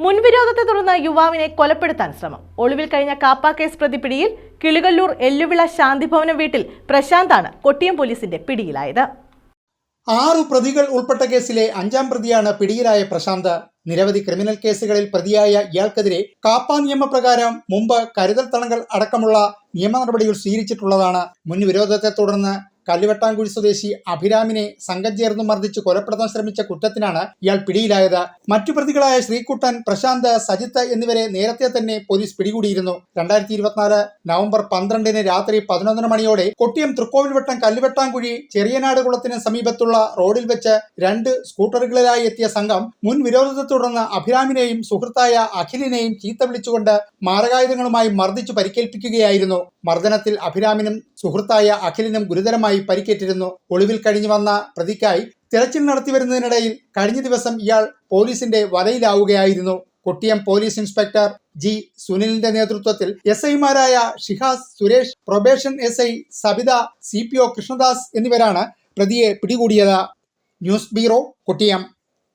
മുൻവിരോധത്തെ തുടർന്ന് യുവാവിനെ കൊലപ്പെടുത്താൻ ശ്രമം. ഒളിവിൽ കഴിഞ്ഞ കാപ്പ കേസ് പ്രതി പിടിയിൽ. കിളികല്ലൂർ എല്ലുവിള ശാന്തിഭവനം വീട്ടിൽ പ്രശാന്താണ് കൊട്ടിയം പോലീസിന്റെ പിടിയിലായത്. 6 പ്രതികൾ ഉൾപ്പെട്ട കേസിലെ 5ാം പ്രതിയാണ് പിടിയിലായ പ്രശാന്ത്. നിരവധി ക്രിമിനൽ കേസുകളിൽ പ്രതിയായ ഇയാൾക്കെതിരെ കാപ്പ നിയമപ്രകാരം മുമ്പ് കരുതൽ തടങ്കൽ അടക്കമുള്ള നിയമ നടപടികൾ സ്വീകരിച്ചിട്ടുള്ളതാണ്. മുൻവിരോധത്തെ തുടർന്ന് കല്ലുവെട്ടാംകുഴി സ്വദേശി അഭിരാമിനെ സംഘം ചേർന്ന് മർദ്ദിച്ച് കൊലപ്പെടുത്താൻ ശ്രമിച്ച കുറ്റത്തിനാണ് ഇയാൾ പിടിയിലായത്. മറ്റു പ്രതികളായ ശ്രീകുട്ടൻ, പ്രശാന്ത്, സജിത്ത് എന്നിവരെ നേരത്തെ തന്നെ പോലീസ് പിടികൂടിയിരുന്നു. 2024 നവംബർ 12 രാത്രി 11 മണിയോടെ കൊട്ടിയം തൃക്കോവിൽവട്ടം കല്ലുവെട്ടാംകുഴി ചെറിയനാട് കുളത്തിന് സമീപത്തുള്ള റോഡിൽ വെച്ച് 2 സ്കൂട്ടറുകളിലായി എത്തിയ സംഘം മുൻവിരോധത്തെ തുടർന്ന് അഭിരാമിനെയും സുഹൃത്തായ അഖിലിനെയും ചീത്ത വിളിച്ചുകൊണ്ട് മാരകായുധങ്ങളുമായി മർദ്ദിച്ചു പരിക്കേൽപ്പിക്കുകയായിരുന്നു. മർദ്ദനത്തിൽ അഭിരാമിനും സുഹൃത്തായ അഖിലിനും ഗുരുതരമായി പരിക്കേറ്റിരുന്നു. ഒളിവിൽ കഴിഞ്ഞു വന്ന പ്രതിക്കായി തിരച്ചിൽ നടത്തിവരുന്നതിനിടയിൽ കഴിഞ്ഞ ദിവസം ഇയാൾ പോലീസിന്റെ വലയിലാവുകയായിരുന്നു. കൊട്ടിയം പോലീസ് ഇൻസ്പെക്ടർ ജി സുനിലിന്റെ നേതൃത്വത്തിൽ SI-മാരായ Shihas, Suresh, probation SI Sabitha, CPO Krishnadas എന്നിവരാണ് പ്രതിയെ പിടികൂടിയത്. News bureau, Kottiyam.